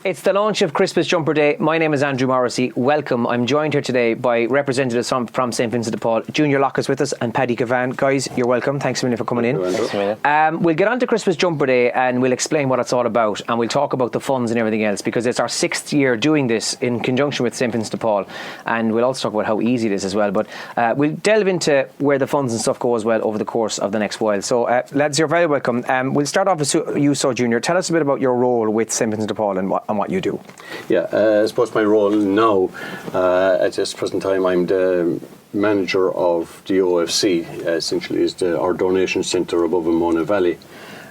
It's the launch of Christmas Jumper Day. My name is Andrew Morrissey. Welcome. I'm joined here today by representatives from St. Vincent de Paul. Junior Locke is with us and Paddy Kevane. Guys, you're welcome. Thanks a minute for coming in. We'll get on to Christmas Jumper Day and we'll explain what it's all about, and we'll talk about the funds and everything else, because it's our 6th year doing this in conjunction with St. Vincent de Paul, and we'll also talk about how easy it is as well. But we'll delve into where the funds and stuff go as well over the course of the next while. So lads, you're very welcome. We'll start off with you, Junior. Tell us a bit about your role with St. Vincent de Paul and what you do. Yeah, I suppose my role now, at this present time, I'm the manager of the OFC. Essentially, is our donation centre above in Mona Valley.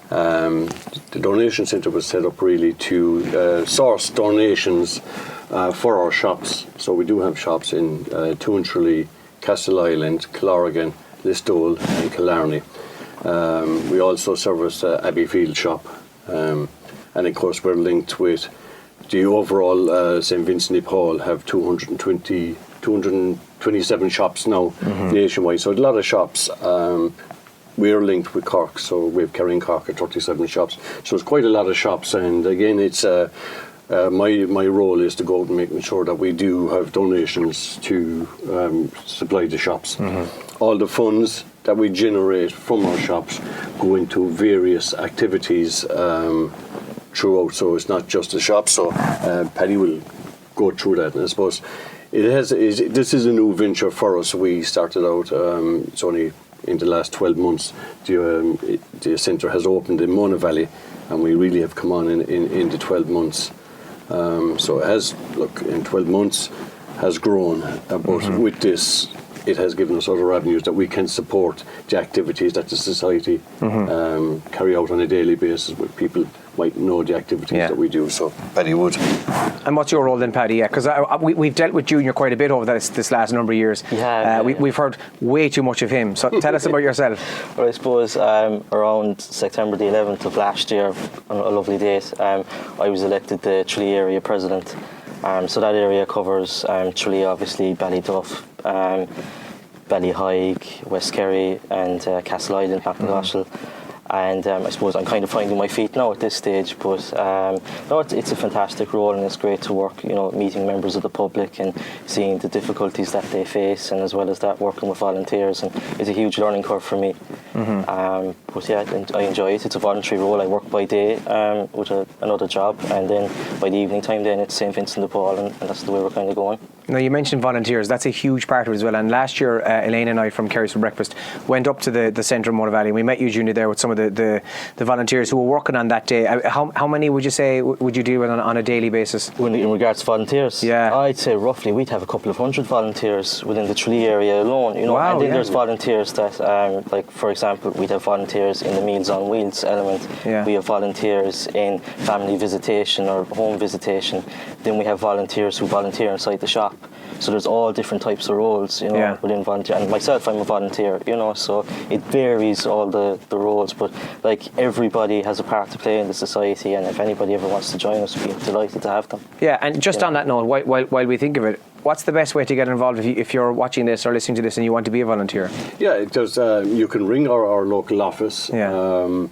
The donation centre was set up really to source donations for our shops. So we do have shops in Tralee, Castle Island, Clorrigan, Listowel and Killarney. We also service Abbeyfield shop, and of course we're linked with the overall St. Vincent de Paul have 227 shops now nationwide, so a lot of shops. We're linked with Cork, so we have Kerry and Cork at 37 shops, so it's quite a lot of shops. And again, it's my role is to go out and making sure that we do have donations to supply the shops. All the funds that we generate from our shops go into various activities throughout, so it's not just the shop. So Paddy will go through that, and I suppose this is a new venture for us. We started out, it's only in the last 12 months the centre has opened in Mona Valley, and we really have come on in the 12 months. So it has, in 12 months has grown, but with this it has given us other avenues that we can support the activities that the society carry out on a daily basis, with people might know the activities that we do. So Paddy would. And what's your role then, Paddy? Yeah, because we've dealt with Junior quite a bit over this last number of years. We've heard way too much of him. So tell us about yourself. Well, I suppose around September the 11th of last year, on a lovely date, I was elected the Tralee area president. So that area covers Tralee, obviously, Ballyduff, Ballyhaig, West Kerry and Castle Island, Knocknagoshel. And I suppose I'm kind of finding my feet now at this stage, but no, it's a fantastic role, and it's great to work, meeting members of the public and seeing the difficulties that they face, and as well as that, working with volunteers, and it's a huge learning curve for me. But yeah, I enjoy it. It's a voluntary role. I work by day with another job, and then by the evening time then it's St. Vincent de Paul, and that's the way we're kind of going. Now, you mentioned volunteers. That's a huge part of it as well. And last year, Elaine and I from Kerry's for Breakfast went up to the centre of Mona Valley. We met you, Junior, there with some of the volunteers who were working on that day. How many would you say would you deal with on a daily basis? In regards to volunteers? Yeah. I'd say roughly we'd have a couple of hundred volunteers within the Tralee area alone. Wow, and then there's volunteers that, like for example, we'd have volunteers in the Meals on Wheels element. We have volunteers in family visitation or home visitation. Then we have volunteers who volunteer inside the shop. So there's all different types of roles, within volunteer. And myself, I'm a volunteer, so it varies all the roles. But like, everybody has a part to play in the society, and if anybody ever wants to join us, we'd be delighted to have them. Yeah, and just on that note, while we think of it, what's the best way to get involved if you're watching this or listening to this and you want to be a volunteer? Yeah, there's you can ring our local office. You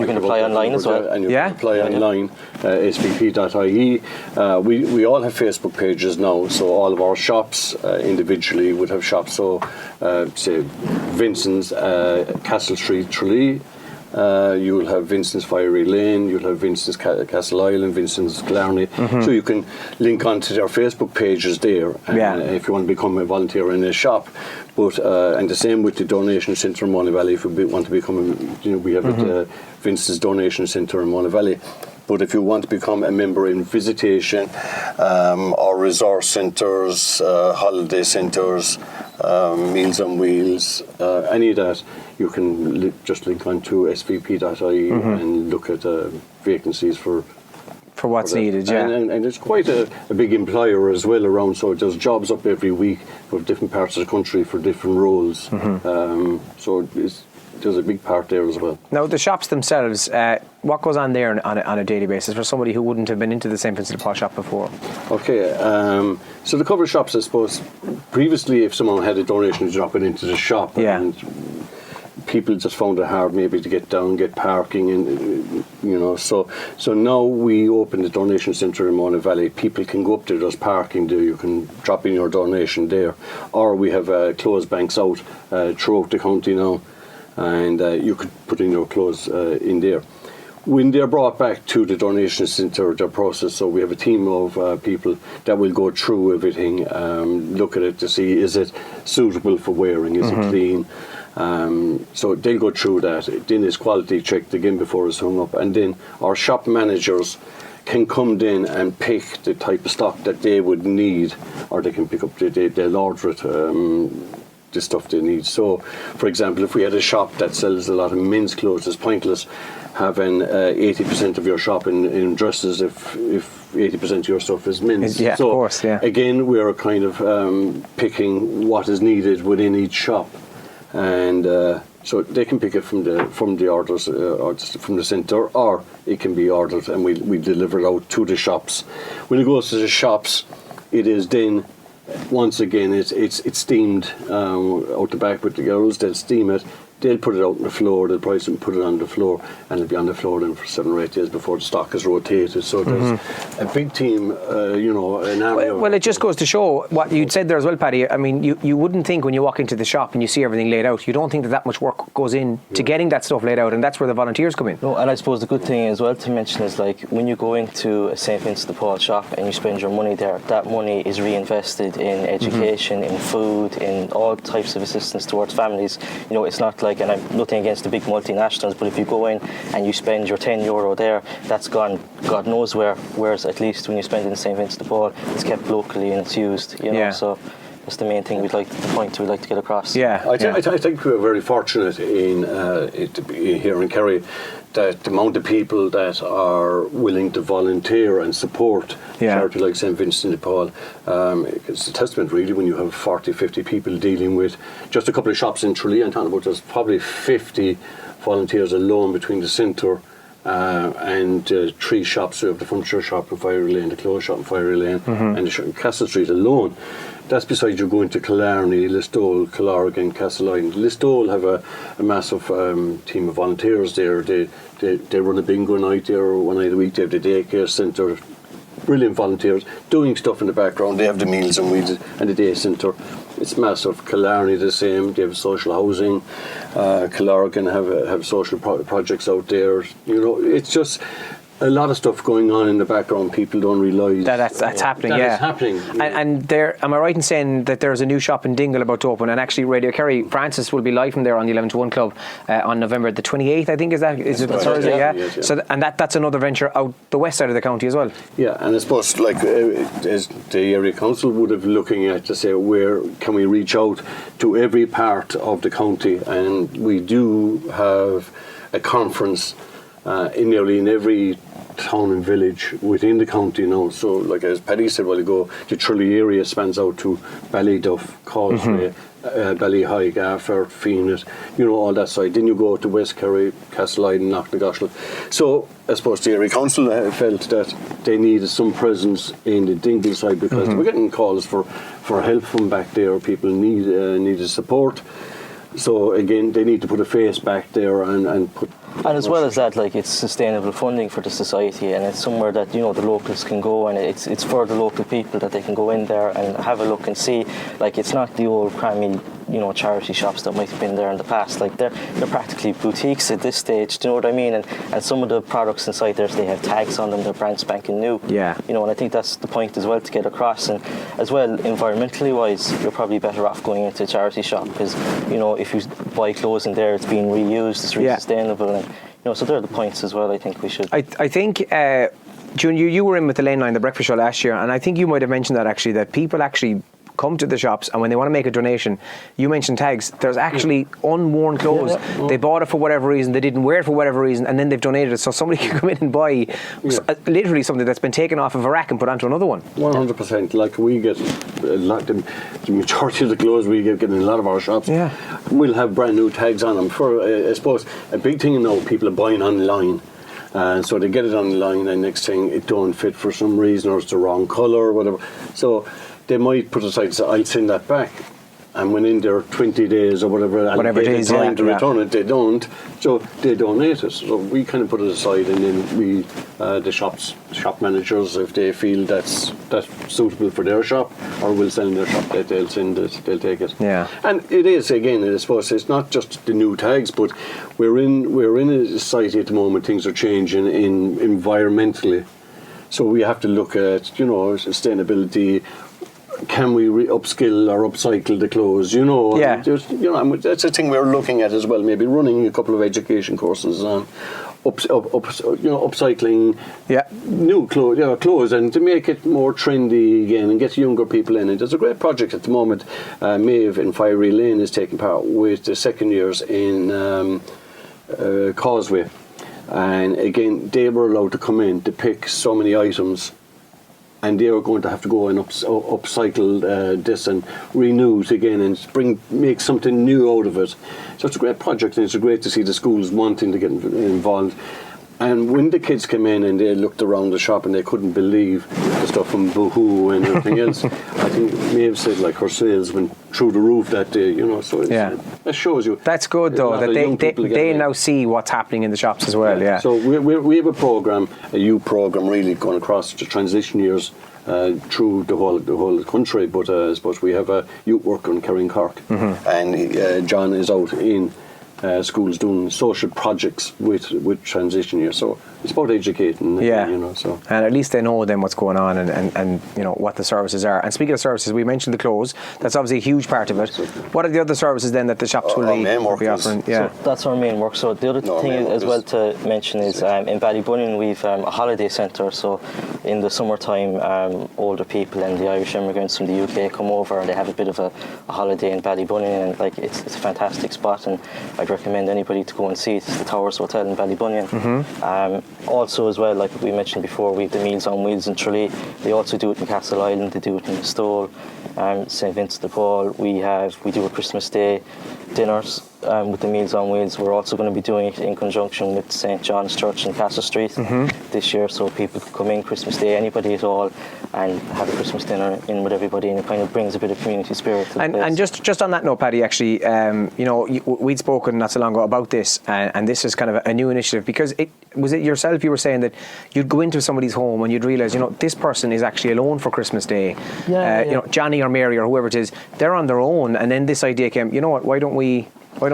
can apply online as well. And you can apply online, svp.ie. We all have Facebook pages now, so all of our shops individually would have shops. So, say, Vincent's Castle Street, Tralee. You'll have Vincent's Fiery Lane, you'll have Vincent's Castle Island, Vincent's Killarney. So you can link onto their Facebook pages there if you want to become a volunteer in a shop. But and the same with the donation centre in Mona Valley. If you want to become, we have Vincent's Donation Centre in Mona Valley. But if you want to become a member in visitation or resource centres, holiday centres, Meals on Wheels, any of that, you can just link on to svp.ie and look at vacancies for what's needed. And it's quite a big employer as well around, so there's jobs up every week for different parts of the country for different roles. So there's a big part there as well. Now, the shops themselves, what goes on there on a daily basis for somebody who wouldn't have been into the St. Vincent de Paul shop before? Okay, so the cover shops, I suppose, previously if someone had a donation, drop it into the shop, and people just found it hard maybe to get down, get parking, and So now we open the donation centre in Mona Valley. People can go up there, there's parking there, you can drop in your donation there. Or we have clothes banks out throughout the county now, and you could put in your clothes in there. When they're brought back to the donation centre, their process, so we have a team of people that will go through everything, look at it to see, is it suitable for wearing, is it clean? So they'll go through that. Then it's quality checked again before it's hung up, and then our shop managers can come in and pick the type of stock that they would need, or they can pick up, they'll order it, the stuff they need. So, for example, if we had a shop that sells a lot of men's clothes, it's pointless having 80% of your shop in dresses if 80% of your stuff is men's. Yeah, so of course, yeah. Again, we're kind of picking what is needed within each shop, and so they can pick it from the orders or from the centre, or it can be ordered and we deliver it out to the shops. When it goes to the shops, it is then, once again, it's steamed out the back with the girls. They'll steam it. They'll put it out on the floor. They'll price it and put it on the floor, and it'll be on the floor then for 7 or 8 days before the stock is rotated. So there's a big team, an army. Well, it just goes to show what you'd said there as well, Paddy. I mean, you wouldn't think when you walk into the shop and you see everything laid out, you don't think that much work goes in to getting that stuff laid out, and that's where the volunteers come in. No, and I suppose the good thing as well to mention is, like, when you go into a St. Vincent de Paul shop and you spend your money there, that money is reinvested in education, in food, in all types of assistance towards families. It's not like, and I'm nothing against the big multinationals, but if you go in and you spend your €10 there, that's gone God knows where. Whereas at least when you spend it in St. Vincent de Paul, it's kept locally and it's used. So that's the main thing we'd like to get across. I think we're very fortunate in here in Kerry that the amount of people that are willing to volunteer and support charity like St. Vincent de Paul. It's a testament really when you have 40, 50 people dealing with just a couple of shops in Tralee. I'm talking about there's probably 50 volunteers alone between the centre and 3 shops. We have the furniture shop in Fiery Lane, the clothes shop in Fiery Lane, and the Castle Street alone. That's besides you going to Killarney, Listowel, Killorgan, Castleisland. Listowel have a massive team of volunteers there. They run a bingo night there 1 night a week. They have the daycare centre. Brilliant volunteers doing stuff in the background. They have the meals and the day centre. It's massive. Killarney the same. They have social housing. Killorgan have social projects out there. It's just a lot of stuff going on in the background. People don't realise that's happening. It's happening. And there, am I right in saying that there's a new shop in Dingle about to open? And actually, Radio Kerry Francis will be live from there on the 11 to 1 club on November the 28th. I think is it Thursday? Yeah. So that's another venture out the west side of the county as well. Yeah, and I suppose as the area council would have looking at to say where can we reach out to every part of the county, and we do have a conference in nearly in every town and village within the county now. So, like as Paddy said a while ago, the Tralee area spans out to Ballyduff, Causeway, Ballyhigh, Gafford, Feenet, all that side. Then you go to West Kerry, Castleisland, Knocknagoshel. So, I suppose the area council felt that they needed some presence in the Dingle side because they were getting calls for help from back there. People needed support. So again, they need to put a face back there and put. And as well as that, it's sustainable funding for the society, and it's somewhere that the locals can go, and it's for the local people that they can go in there and have a look and see. It's not the old crammy, charity shops that might have been there in the past. They're practically boutiques at this stage. Do you know what I mean? And some of the products inside there, they have tags on them. They're brand spanking new. Yeah. And I think that's the point as well to get across. And as well, environmentally wise, you're probably better off going into a charity shop because if you buy clothes in there, it's being reused. It's really sustainable. And so they're the points as well. I think we should. I think. Junior, you were in with the Lane Line, the breakfast show last year, and I think you might have mentioned that actually, that people actually come to the shops and when they want to make a donation, you mentioned tags, there's actually unworn clothes. They bought it for whatever reason, they didn't wear it for whatever reason, and then they've donated it, so somebody can come in and buy literally something that's been taken off of a rack and put onto another one. 100%. We get the majority of the clothes we get in a lot of our shops will have brand new tags on them. For I suppose a big thing now, people are buying online. So they get it online and next thing it don't fit for some reason or it's the wrong colour or whatever. So they might put aside, so I'll send that back. and when in there 20 days or whatever it is, time to return it, they don't. So they donate it. So we kind of put it aside, and then we, the shop managers, if they feel that's suitable for their shop or will sell in their shop, they'll send it, they'll take it. Yeah. And it is, again, I suppose it's not just the new tags, but we're in a society at the moment. Things are changing environmentally. So we have to look at, sustainability. Can we upskill or upcycle the clothes? Yeah. That's a thing we're looking at as well. Maybe running a couple of education courses on upcycling new clothes, and to make it more trendy again and get younger people in. And there's a great project at the moment. Maeve in Fiery Lane is taking part with the second years in Causeway. And again, they were allowed to come in to pick so many items, and they were going to have to go and upcycle this and renew it again and make something new out of it. So it's a great project, and it's great to see the schools wanting to get involved. And when the kids came in and they looked around the shop and they couldn't believe the stuff from Boohoo and everything else, I think Maeve said her sales went through the roof that day, so that shows you. That's good though, that they now see what's happening in the shops as well, yeah. So we have a youth program really going across the transition years through the whole country, but I suppose we have a youth worker in Kerry and Cork, and John is out in schools doing social projects with transition years. So it's about educating, So. And at least they know then what's going on and what the services are. And speaking of services, we mentioned the clothes. That's obviously a huge part of it. What are the other services then that the shops will be offering? So that's our main work. So the other thing as well to mention is in Ballybunion we've a holiday centre. So in the summertime, older people and the Irish immigrants from the UK come over and they have a bit of a holiday in Ballybunion, and it's a fantastic spot, and I'd recommend anybody to go and see it. It's the Towers Hotel in Ballybunion. Also as well, like we mentioned before, we have the Meals on Wheels in Tralee. They also do it in Castle Island, they do it in the Stole, St Vincent de Paul. We do a Christmas Day dinners with the Meals on Wheels. We're also going to be doing it in conjunction with St John's Church in Castle Street this year, so people can come in Christmas Day, anybody at all, and have a Christmas dinner in with everybody, and it kind of brings a bit of community spirit to the place. And just on that note, Paddy, actually, we'd spoken not so long ago about this, and this is kind of a new initiative, because it yourself, you were saying that you'd go into somebody's home and you'd realise, this person is actually alone for Christmas Day. Johnny or Mary or whoever it is, they're on their own, and then this idea came, why don't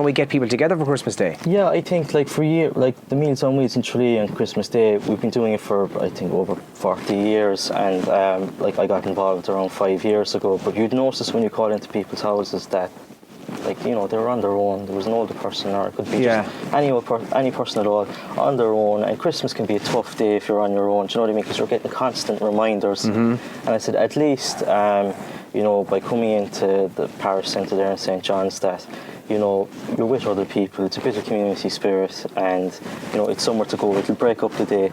we get people together for Christmas Day? Yeah, I think for years, the Meals on Wheels in Tralee and Christmas Day, we've been doing it for I think over 40 years, and I got involved around 5 years ago. But you'd notice when you call into people's houses that they were on their own. There was an older person, or it could be just any person at all on their own. And Christmas can be a tough day if you're on your own. Do you know what I mean? Because you're getting constant reminders. And I said, at least by coming into the parish centre there in St John's, that you're with other people, it's a bit of community spirit, and it's somewhere to go. It'll break up the day.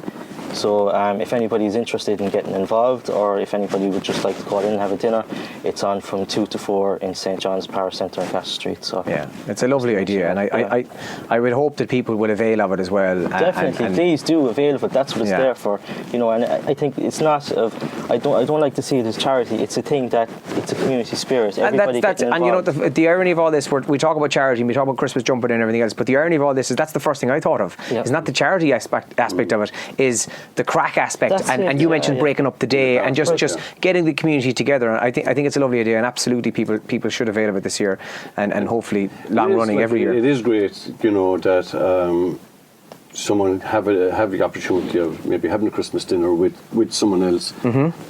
So if anybody's interested in getting involved, or if anybody would just like to call in and have a dinner, it's on from 2 to 4 in St John's Parish Centre in Castle Street. So yeah, it's a lovely idea, and I would hope that people will avail of it as well. Definitely, please do avail of it. That's what it's there for. And I think it's not. I don't like to see it as charity. It's a thing that it's a community spirit. Everybody getting involved. And the irony of all this, we talk about charity, and we talk about Christmas jumper and everything else, but the irony of all this is that's the first thing I thought of. It's not the charity aspect of it, is the crack aspect, and you mentioned breaking up the day and just getting the community together. And I think it's a lovely idea, and absolutely people should avail of it this year, and hopefully long running every year. It is great, that someone have the opportunity of maybe having a Christmas dinner with someone else.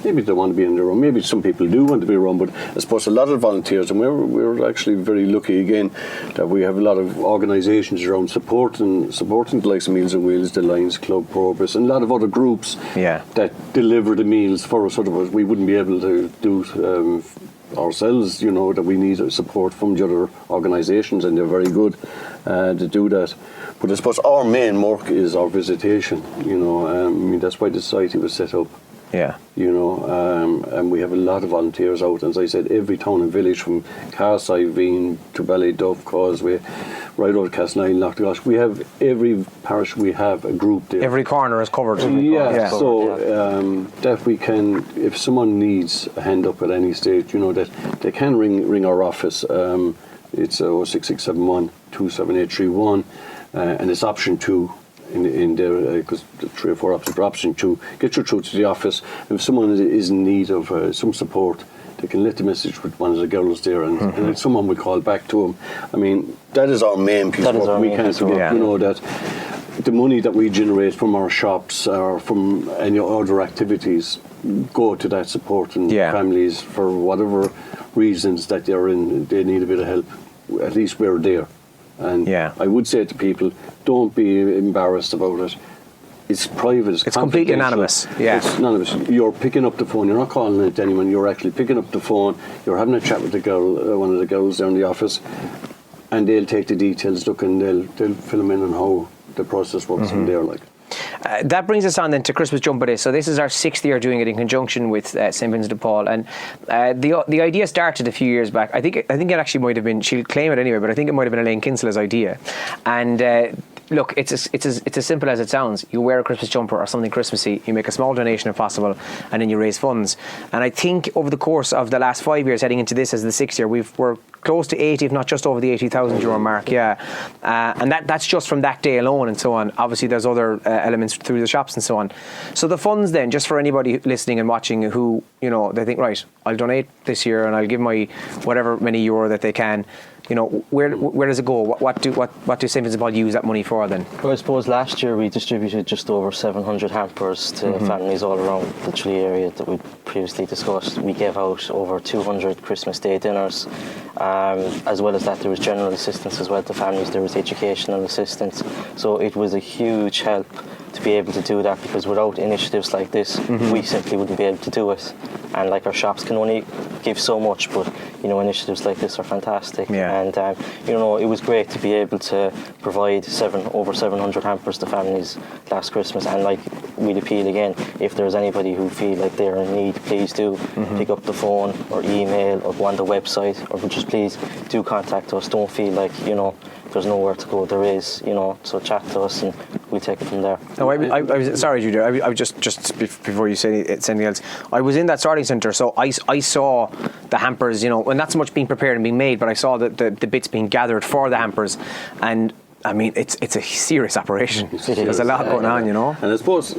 Maybe they want to be in their own. Maybe some people do want to be around, but I suppose a lot of volunteers, and we're actually very lucky again that we have a lot of organisations around supporting the likes of Meals on Wheels, the Lions Club, Progress, and a lot of other groups that deliver the meals for us. Otherwise, we wouldn't be able to do ourselves. That we need support from the other organisations, and they're very good to do that. But I suppose our main work is our visitation. That's why the society was set up. Yeah. You know, and we have a lot of volunteers out. As I said, every town and village from Kevane to Ballyduff, Causeway, right out of Castleknock, Loch, we have every parish. We have a group there. Every corner is covered. That we can, if someone needs a hand up at any stage, you know, that they can ring our office. It's 06671 27831, and it's option 2. In there, because 3 or 4 options for option 2, get you through to the office. If someone is in need of some support, they can let the message with one of the girls there, and then someone will call back to them. I mean, that is our main piece of work. We can't forget, you know, that the money that we generate from our shops or from any other activities go to that supporting families for whatever reasons that they're in. They need a bit of help. At least we're there. And I would say to people, don't be embarrassed about it. It's private. It's completely anonymous. Yeah. It's anonymous. You're picking up the phone. You're not calling it to anyone. You're actually picking up the phone. You're having a chat with the girl, one of the girls there in the office, and they'll take the details. Look, and they'll fill them in on how the process works from there. Like. That brings us on then to Christmas Jumper Day. So this is our 6th year doing it in conjunction with St Vincent de Paul, and the idea started a few years back. I think it actually might have been, she'll claim it anyway, but I think it might have been Elaine Kinsella's idea. And look, it's as simple as it sounds. You wear a Christmas jumper or something Christmassy, you make a small donation if possible, and then you raise funds. And I think over the course of the last 5 years, heading into this as the 6th year, we're close to 80, if not just over the 80,000 euro mark, and that's just from that day alone and so on. Obviously there's other elements through the shops and so on. So the funds then, just for anybody listening and watching who, you know, they think, right, I'll donate this year and I'll give my whatever many euro that they can, you know, where does it go? What do St Vincent de Paul use that money for then? Well, I suppose last year we distributed just over 700 hampers to families all around the Tralee area that we previously discussed. We gave out over 200 Christmas Day dinners. As well as that, there was general assistance as well to families. There was educational assistance. So it was a huge help to be able to do that, because without initiatives like this, we simply wouldn't be able to do it. And like, our shops can only give so much, but you know, initiatives like this are fantastic. And you know, it was great to be able to provide over 700 hampers to families last Christmas. And like, we'd appeal again, if there's anybody who feel like they're in need, please do pick up the phone or email or go on the website, or just please do contact us. Don't feel like, you know, there's nowhere to go. There is, you know, so chat to us and we'll take it from there. No, I was sorry, Judy. I was just before you say anything else, I was in that starting centre, so I saw the hampers, you know, and not so much being prepared and being made, but I saw the bits being gathered for the hampers, and I mean, it's a serious operation. There's a lot going on, you know. And I suppose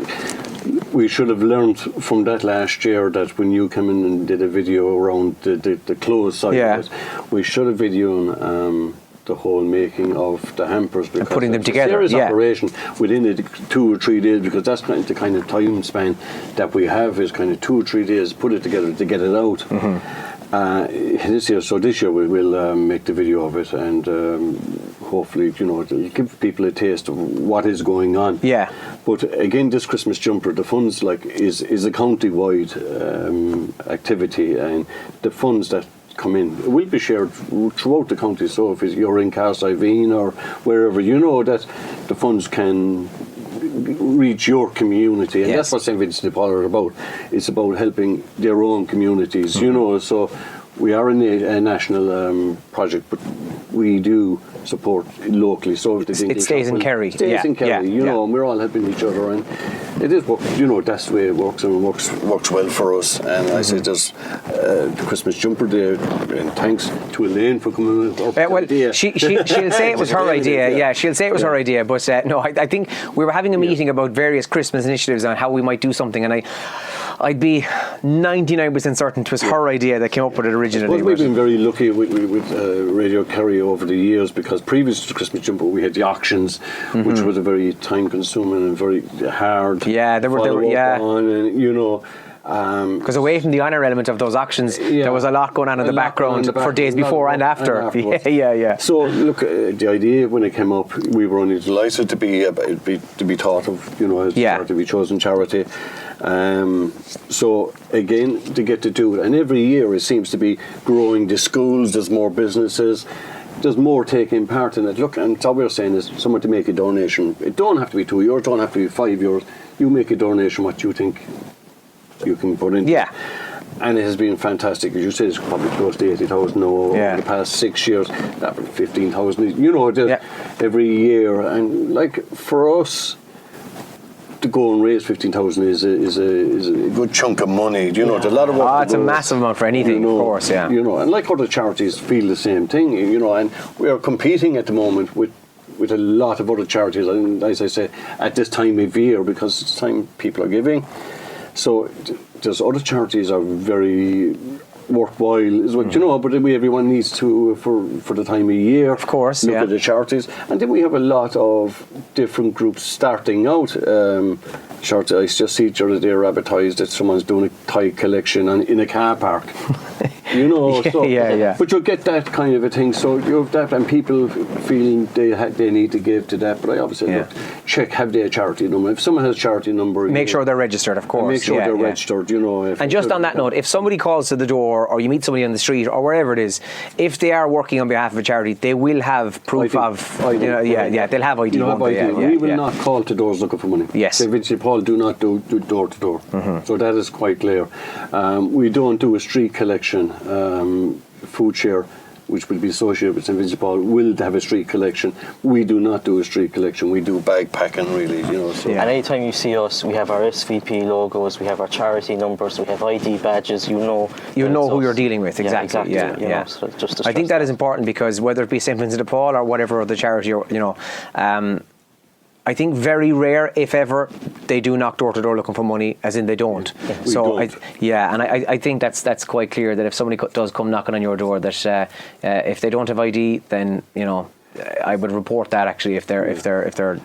we should have learned from that last year that when you came in and did a video around the clothes side of it, we should have videoed the whole making of the hampers, because and putting them together. Serious operation within 2 or 3 days, because that's kind of the kind of time span that we have, is kind of 2 or 3 days, put it together to get it out. This year we will make the video of it, and hopefully, you know, it'll give people a taste of what is going on. But again, this Christmas jumper, the funds is a county-wide activity, and the funds that come in will be shared throughout the county. So if you're in Castleknock or wherever, you know that the funds can reach your community, and that's what St Vincent de Paul are about. It's about helping their own communities, you know. So we are in a national project, but we do support locally. So if it stays in Kerry. Stays in Kerry, you know, and we're all helping each other, and it is, you know, that's the way it works, and it works well for us. And I say there's the Christmas Jumper Day, and thanks to Elaine for coming up with the idea. She'll say it was her idea. She'll say it was her idea, but no, I think we were having a meeting about various Christmas initiatives on how we might do something, and I'd be 99% certain it was her idea that came up with it originally. We've been very lucky with Radio Kerry over the years, because previous to Christmas Jumper we had the auctions, which was a very time-consuming and very hard. They were on, and you know. Because away from the honour element of those auctions, there was a lot going on in the background for days before and after. So look, the idea when it came up, we were only delighted to be thought of, you know, as to be chosen charity. So again, to get to do it, and every year it seems to be growing. The schools, there's more businesses, there's more taking part in it. Look, and all we're saying is someone to make a donation. It don't have to be €2, don't have to be €5. You make a donation what you think you can put in. Yeah. And it has been fantastic. As you say, it's probably close to 80,000 over the past 6 years. That 15,000, every year. And like for us, to go and raise 15,000 is a good chunk of money. There's a lot of work. It's a massive amount for anything, of course. Yeah. And like other charities feel the same thing. And we are competing at the moment with a lot of other charities. And as I say, at this time of year, because it's time people are giving. So there's other charities are very worthwhile as well, but everyone needs to, for the time of year, of course, look at the charities. And then we have a lot of different groups starting out. I just see the other day advertised that someone's doing a toy collection in a car park. But you'll get that kind of a thing. So you have that, and people feeling they need to give to that. But I obviously look, check, have they a charity number? If someone has a charity number, make sure they're registered, of course. Make sure they're registered. And just on that note, if somebody calls to the door, or you meet somebody on the street, or wherever it is, if they are working on behalf of a charity, they will have proof of. They'll have ID. We will not call to doors looking for money. Yes. Say, Vincent de Paul do not do door to door. So that is quite clear. We don't do a street collection. Food share, which will be associated with St. Vincent de Paul, will have a street collection. We do not do a street collection. We do bag packing, really. So. And anytime you see us, we have our SVP logos, we have our charity numbers, we have ID badges. You know who you're dealing with. Exactly. So just I think that is important, because whether it be St. Vincent de Paul or whatever other charity, I think very rare, if ever, they do knock door to door looking for money, as in they don't. I think that's quite clear, that if somebody does come knocking on your door, that if they don't have ID, then I would report that, actually, if they're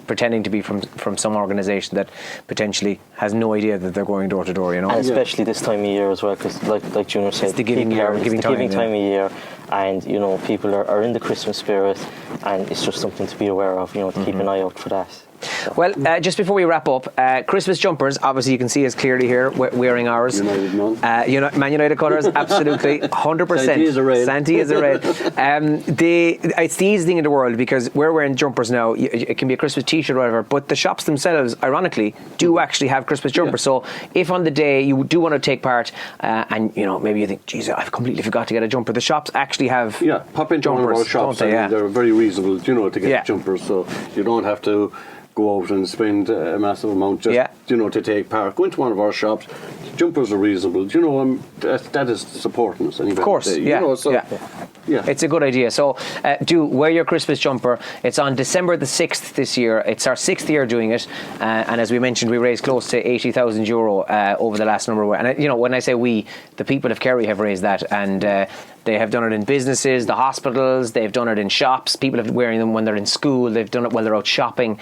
pretending to be from some organisation that potentially has no idea that they're going door to door. And especially this time of year as well, because like Junior said, it's the giving time of year. And people are in the Christmas spirit, and it's just something to be aware of, to keep an eye out for that. So. Well, just before we wrap up, Christmas jumpers, obviously you can see us clearly here wearing ours. United Man. Man United colours, absolutely, 100%. Santi is a red. It's the easiest thing in the world, because we're wearing jumpers now. It can be a Christmas t-shirt or whatever, but the shops themselves, ironically, do actually have Christmas jumpers. So if on the day you do want to take part, and maybe you think, geez, I've completely forgot to get a jumper, the shops actually have pop into jumpers, one of our shops, and they're very reasonable, to get jumpers, so you don't have to go out and spend a massive amount just to take part. Go into one of our shops. Jumpers are reasonable. That is supporting us. Anyway, of course, it's a good idea. So do wear your Christmas jumper. It's on December the 6th this year. It's our 6th year doing it, and as we mentioned, we raised close to 80,000 euro over the last number of years. And when I say we, the people of Kerry have raised that, and they have done it in businesses, the hospitals, they've done it in shops, people have wearing them when they're in school, they've done it while they're out shopping.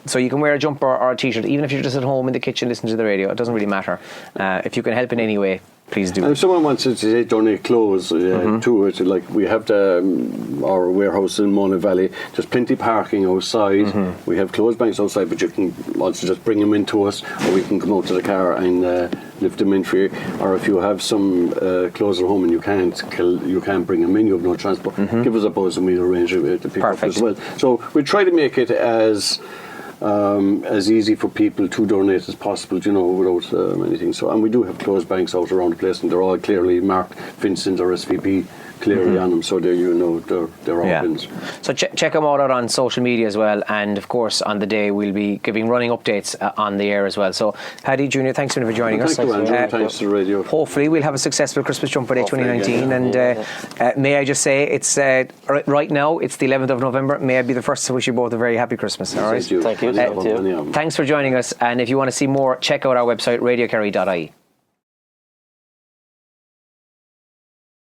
So you can wear a jumper or a t-shirt, even if you're just at home in the kitchen listening to the radio. It doesn't really matter. If you can help in any way, please do. And if someone wants to donate clothes to it, like we have our warehouse in Mona Valley, there's plenty parking outside. We have clothes banks outside, but you can also just bring them into us, or we can come out to the car and lift them in for you. Or if you have some clothes at home and you can't bring them in, you have no transport, give us a buzz and we'll arrange it to pick up as well. So we try to make it as easy for people to donate as possible, without anything. So, and we do have clothes banks out around the place, and they're all clearly marked Vincent or SVP clearly on them, so they're all bins. So check them all out on social media as well, and of course on the day we'll be giving running updates on the air as well. So Paddy, Junior, thanks for joining us. Thank you, Andrew. Thanks to the radio. Hopefully we'll have a successful Christmas Jumper Day 2019, and may I just say, it's right now it's the 11th of November. May I be the first to wish you both a very happy Christmas. All right. Thank you. Thanks for joining us, and if you want to see more, check out our website radiokerry.ie.